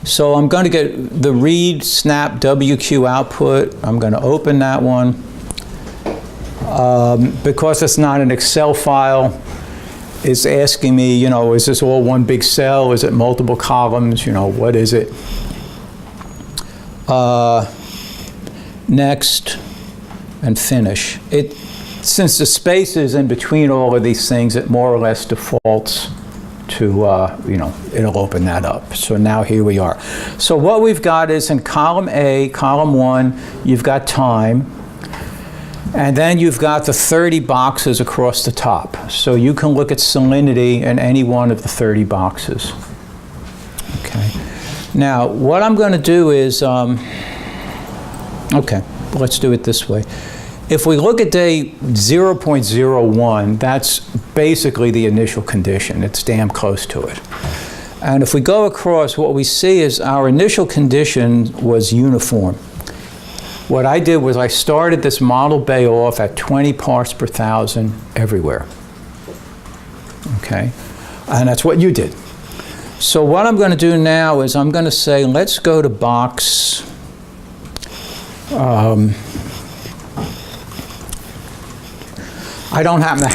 So I'm going to get the read snap WQ output. I'm going to open that one. Because it's not an Excel file, it's asking me, you know, is this all one big cell? Is it multiple columns? You know, what is it? Next, and finish. Since the space is in between all of these things, it more or less defaults to, you know, it'll open that up. So now here we are. So what we've got is in column A, column 1, you've got time. And then you've got the 30 boxes across the top. So you can look at salinity in any one of the 30 boxes. Okay. Now, what I'm going to do is, okay, let's do it this way. If we look at day 0.01, that's basically the initial condition. It's damn close to it. And if we go across, what we see is our initial condition was uniform. What I did was I started this model bay off at 20 parts per thousand everywhere. Okay? And that's what you did. So what I'm going to do now is I'm going to say, let's go to box I don't happen to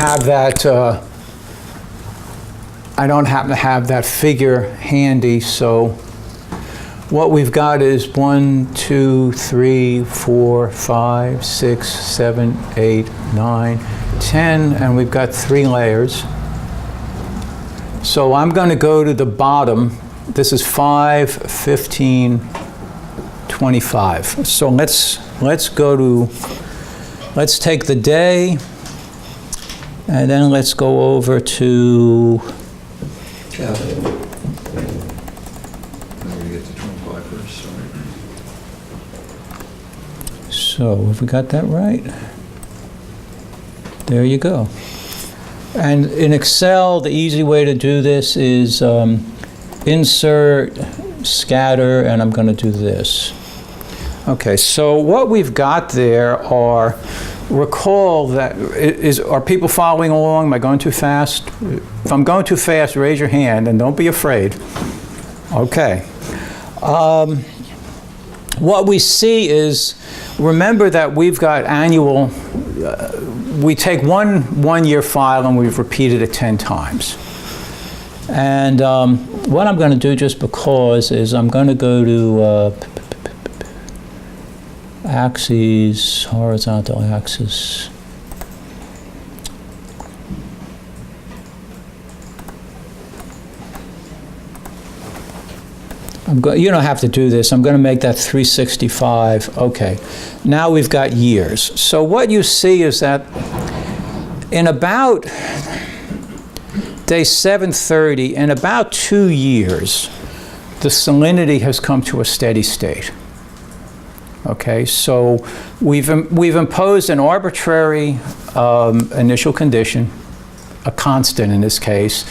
have that figure handy, so what we've got is 1, 2, 3, 4, 5, 6, 7, 8, 9, 10, and we've got 3 layers. So I'm going to go to the bottom. This is 5, 15, 25. So let's take the day, and then let's go over to So have we got that right? There you go. And in Excel, the easy way to do this is insert, scatter, and I'm going to do this. Okay, so what we've got there are, recall that, are people following along? Am I going too fast? If I'm going too fast, raise your hand and don't be afraid. Okay. What we see is, remember that we've got annual, we take one year file and we've repeated it 10 times. And what I'm going to do just because is I'm going to go to axes, horizontal axis. You don't have to do this. I'm going to make that 365. Okay. Now we've got years. So what you see is that in about day 730, in about 2 years, the salinity has come to a steady state. Okay, so we've imposed an arbitrary initial condition, a constant in this case,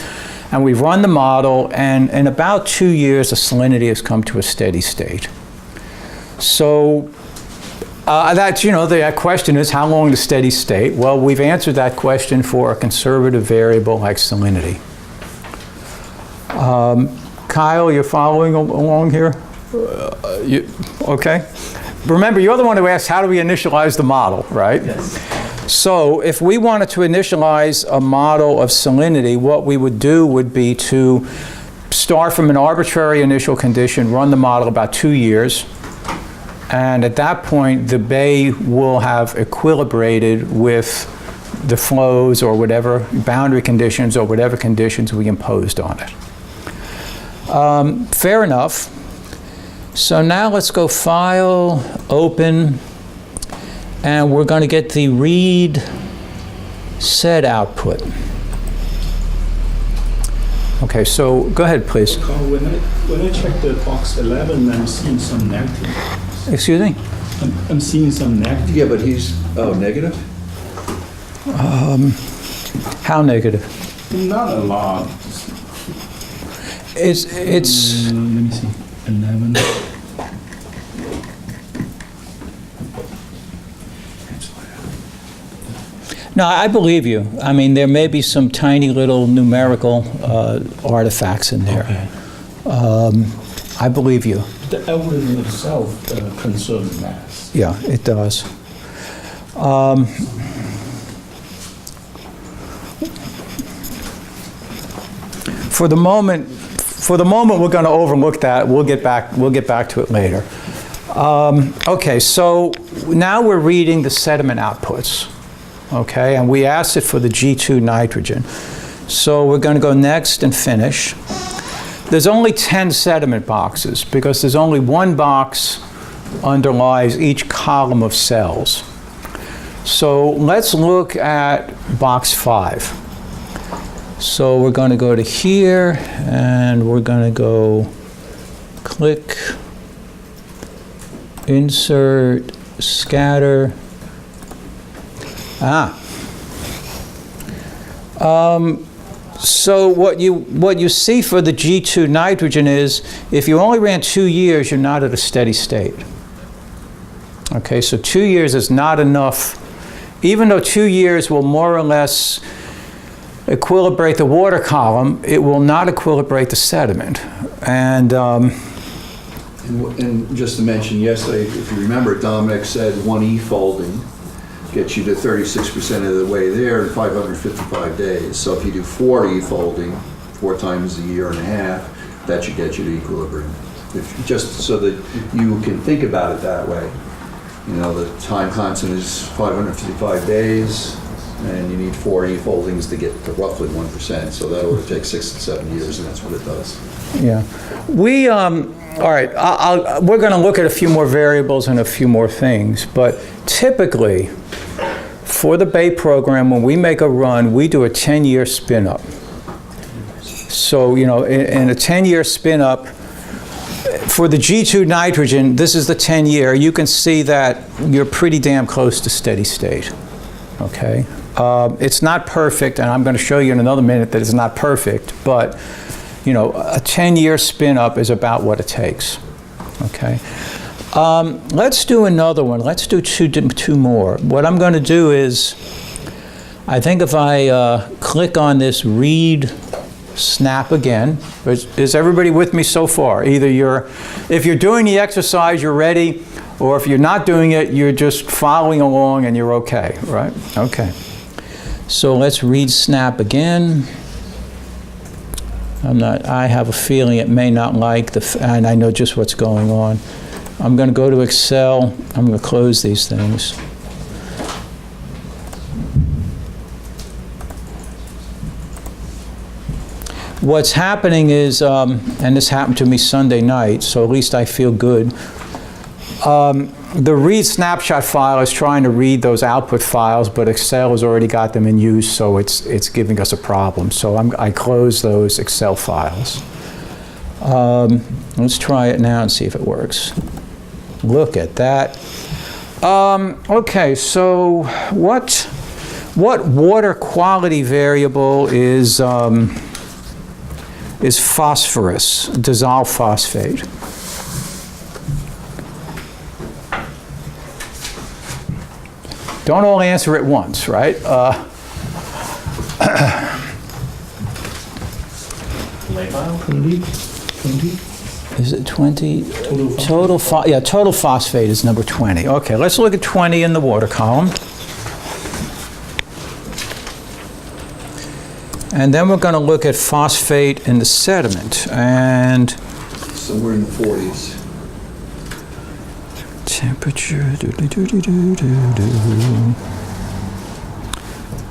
and we've run the model, and in about 2 years, the salinity has come to a steady state. So that's, you know, that question is, how long the steady state? Well, we've answered that question for a conservative variable like salinity. Kyle, you're following along here? Okay. Remember, you're the one who asked, how do we initialize the model, right? Yes. So if we wanted to initialize a model of salinity, what we would do would be to start from an arbitrary initial condition, run the model about 2 years, and at that point, the bay will have equilibrated with the flows or whatever boundary conditions or whatever conditions we imposed on it. Fair enough. So now let's go File, Open, and we're going to get the read set output. Okay, so go ahead, please. Carl, when I check the box 11, I'm seeing some negative. Excuse me? I'm seeing some negative. Yeah, but he's negative? How negative? Not a lot. It's let me see. 11. No, I believe you. I mean, there may be some tiny little numerical artifacts in there. Okay. I believe you. The algorithm itself concerns mass. Yeah, it does. For the moment, we're going to overlook that. We'll get back to it later. Okay, so now we're reading the sediment outputs. Okay, and we asked it for the G2 nitrogen. So we're going to go next and finish. There's only 10 sediment boxes because there's only one box underlies each column of cells. So let's look at box 5. So we're going to go to here, and we're going to go click, insert, scatter. So what you see for the G2 nitrogen is, if you only ran 2 years, you're not at a steady state. Okay, so 2 years is not enough. Even though 2 years will more or less equilibrate the water column, it will not equilibrate the sediment. And just to mention, yesterday, if you remember, Dominic said 1E folding gets you to 36% of the way there in 555 days. So if you do 4E folding, 4 times a year and a half, that should get you to equilibrium. Just so that you can think about it that way. You know, the time constant is 555 days, and you need 4E foldings to get to roughly 1%. So that would take 6 to 7 years, and that's what it does. yeah, all right, we're going to look at a few more variables and a few more things, but typically, for the Bay program, when we make a run, we do a 10-year spin-up. So, you know, in a 10-year spin-up, for the G2 nitrogen, this is the 10-year. You can see that you're pretty damn close to steady state, okay? It's not perfect, and I'm going to show you in another minute that it's not perfect, but, you know, a 10-year spin-up is about what it takes, okay? Let's do another one. Let's do two more. What I'm going to do is, I think if I click on this read snap again, is everybody with me so far? Either if you're doing the exercise, you're ready, or if you're not doing it, you're just following along and you're okay, right? Okay. So let's read snap again. I have a feeling it may not like and I know just what's going on. I'm going to go to Excel. I'm going to close these things. What's happening is, and this happened to me Sunday night, so at least I feel good. The read snapshot file is trying to read those output files, but Excel has already got them in use, so it's giving us a problem. So I close those Excel files. Let's try it now and see if it works. Look at that. Okay, so what water quality variable is phosphorus, dissolved phosphate? Don't all answer at once, right? Is it 20? Total phosphate is number 20. Okay, let's look at 20 in the water column. And then we're going to look at phosphate in the sediment. And somewhere in the 40s. Temperature.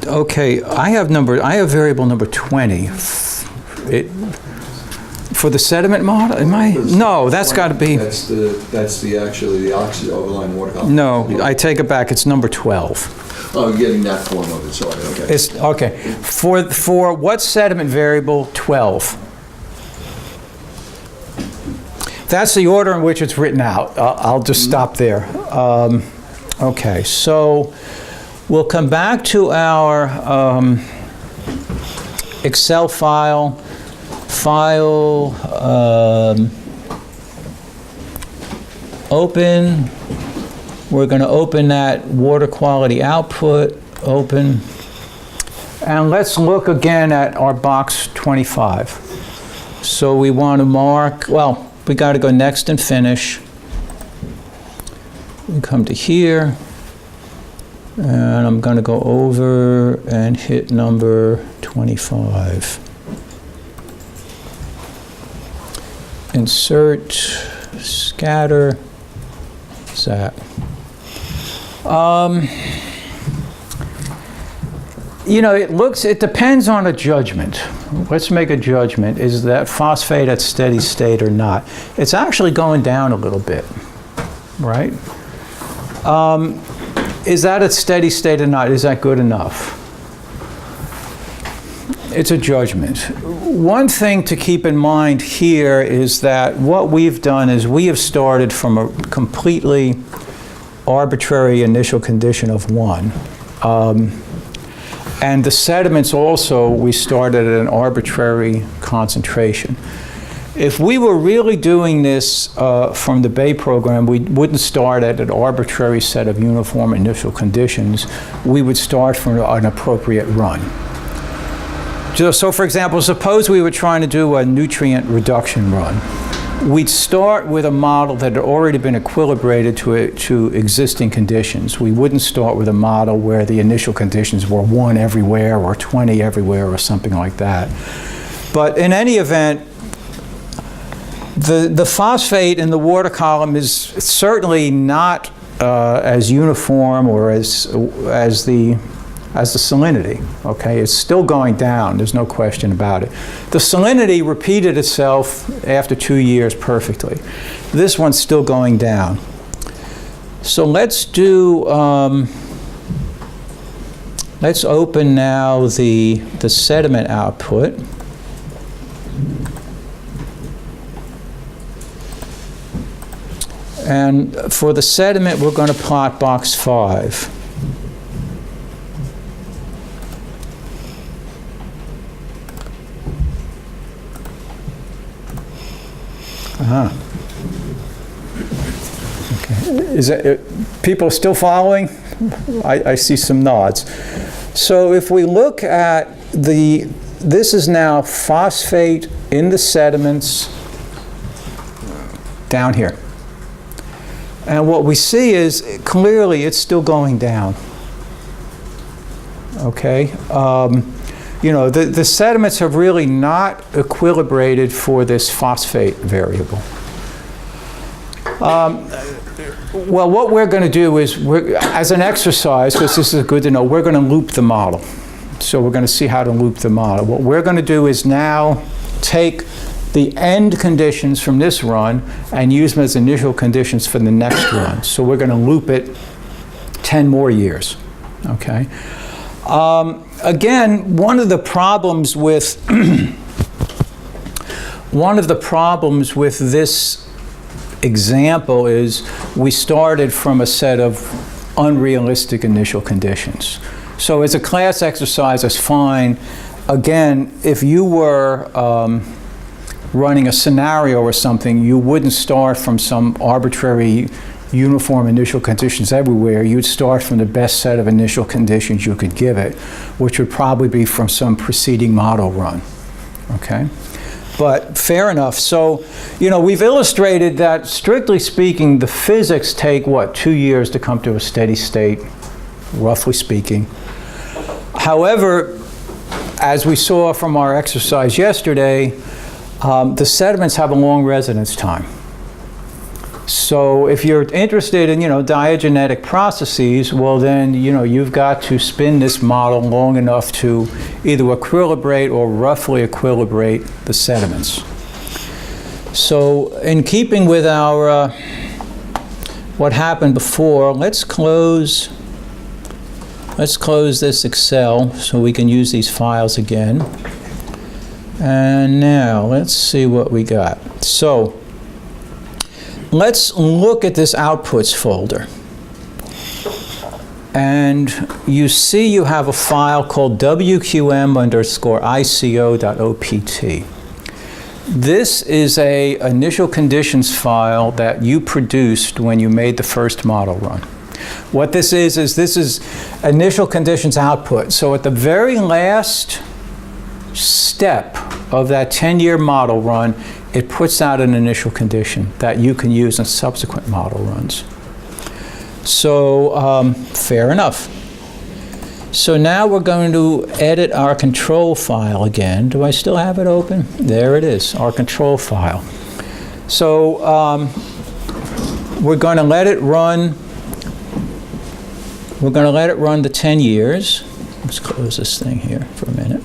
Okay, I have variable number 20. For the sediment model, am I? No, that's got to be. That's actually the oxygen overlying water column. No, I take it back. It's number 12. Oh, you're getting that form of it. Sorry. Okay. It's okay. For what sediment variable? 12. That's the order in which it's written out. I'll just stop there. Okay, so we'll come back to our Excel file. Open. We're going to open that water quality output. Open. And let's look again at our box 25. So we want to mark, well, we got to go next and finish. We come to here, and I'm going to go over and hit number 25. Insert, scatter, zap. You know, it depends on a judgment. Let's make a judgment. Is that phosphate at steady state or not? It's actually going down a little bit, right? Is that at steady state or not? Is that good enough? It's a judgment. One thing to keep in mind here is that what we've done is we have started from a completely arbitrary initial condition of 1. And the sediments also, we started at an arbitrary concentration. If we were really doing this from the Bay program, we wouldn't start at an arbitrary set of uniform initial conditions. We would start from an appropriate run. So for example, suppose we were trying to do a nutrient reduction run. We'd start with a model that had already been equilibrated to existing conditions. We wouldn't start with a model where the initial conditions were 1 everywhere or 20 everywhere or something like that. But in any event, the phosphate in the water column is certainly not as uniform or as the salinity, okay? It's still going down, there's no question about it. The salinity repeated itself after 2 years perfectly. This one's still going down. So let's do, let's open now the sediment output. And for the sediment, we're going to plot box 5. Okay. Is that, people still following? I see some nods. So if we look at this is now phosphate in the sediments down here. And what we see is clearly it's still going down. Okay? You know, the sediments have really not equilibrated for this phosphate variable. Well, what we're going to do is, as an exercise, because this is good to know, we're going to loop the model. So we're going to see how to loop the model. What we're going to do is now take the end conditions from this run and use them as initial conditions for the next run. So we're going to loop it 10 more years. Okay? Again, one of the problems with this example is we started from a set of unrealistic initial conditions. So as a class exercise, it's fine. Again, if you were running a scenario or something, you wouldn't start from some arbitrary uniform initial conditions everywhere. You'd start from the best set of initial conditions you could give it, which would probably be from some preceding model run. Okay? But fair enough. So, you know, we've illustrated that, strictly speaking, the physics take, what, 2 years to come to a steady state, roughly speaking. However, as we saw from our exercise yesterday, the sediments have a long residence time. So if you're interested in, you know, diagenetic processes, well then, you know, you've got to spin this model long enough to either equilibrate or roughly equilibrate the sediments. So in keeping with our what happened before, let's close this Excel so we can use these files again. And now let's see what we got. So let's look at this outputs folder. And you see you have a file called wqm_ico.opt. This is a initial conditions file that you produced when you made the first model run. What this is this is initial conditions output. So at the very last step of that 10-year model run, it puts out an initial condition that you can use in subsequent model runs. So, fair enough. So now we're going to edit our control file again. Do I still have it open? There it is, our control file. So we're going to let it run. We're going to let it run the 10 years. Let's close this thing here for a minute.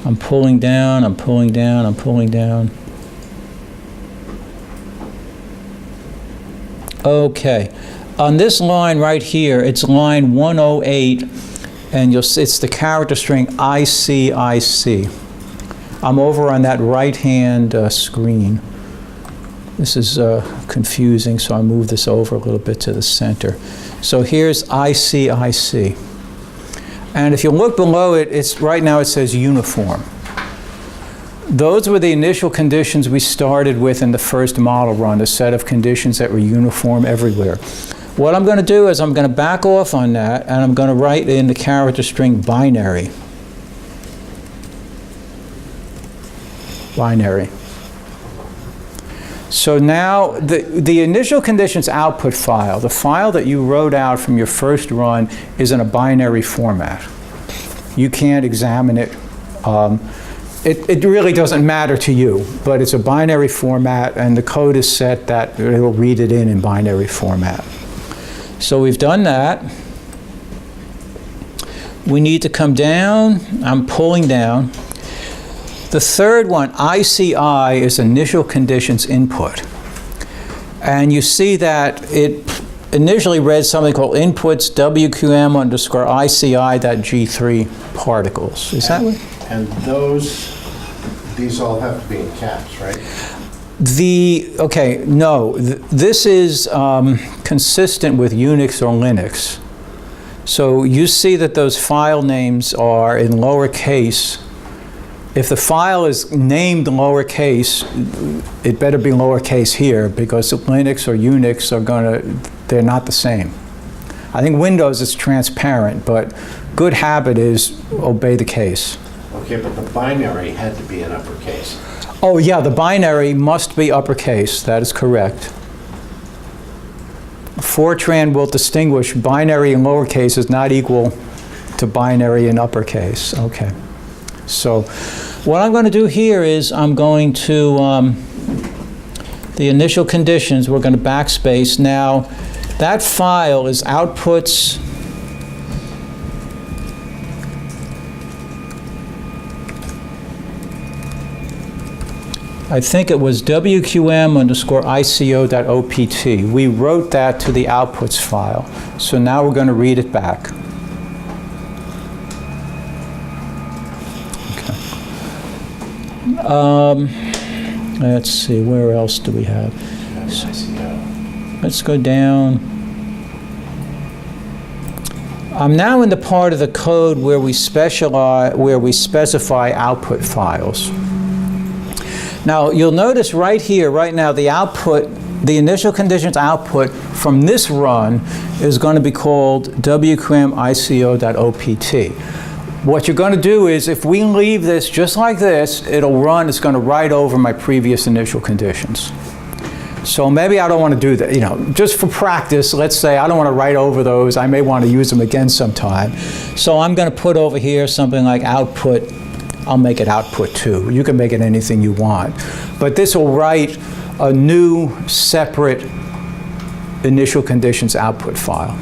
I'm pulling down, I'm pulling down, I'm pulling down. Okay, on this line right here, it's line 108, and you'll see it's the character string ICIC. I'm over on that right-hand screen. This is confusing, so I move this over a little bit to the center. So here's ICIC. And if you look below it, right now it says uniform. Those were the initial conditions we started with in the first model run, a set of conditions that were uniform everywhere. What I'm going to do is I'm going to back off on that, and I'm going to write in the character string binary. Binary. So now the initial conditions output file, the file that you wrote out from your first run, is in a binary format. You can't examine it. It really doesn't matter to you, but it's a binary format, and the code is set that it'll read it in binary format. So we've done that. We need to come down. I'm pulling down. The third one, ICI, is initial conditions input. And you see that it initially read something called inputs WQM underscore ICI.G3 particles. Is that what? And these all have to be in caps, right? Okay, no. This is consistent with Unix or Linux. So you see that those file names are in lowercase. If the file is named lowercase, it better be lowercase here, because Linux or Unix they're not the same. I think Windows is transparent, but good habit is obey the case. Okay, but the binary had to be in uppercase. Oh yeah, the binary must be uppercase, that is correct. Fortran will distinguish binary in lowercase is not equal to binary in uppercase. Okay. So what I'm going to do here is I'm going to, the initial conditions, we're going to backspace. Now, that file is outputs. I think it was WQM underscore ICO.opt. We wrote that to the outputs file. So now we're going to read it back. Let's see, where else do we have? Let's go down. I'm now in the part of the code where we specify output files. Now, you'll notice right here, right now, the output, the initial conditions output from this run is going to be called WQM-ICO.opt. What you're going to do is, if we leave this just like this, it'll run, it's going to write over my previous initial conditions. So maybe I don't want to do that, just for practice, let's say I don't want to write over those, I may want to use them again sometime. So I'm going to put over here something like output, I'll make it output 2. You can make it anything you want. But this will write a new, separate initial conditions output file.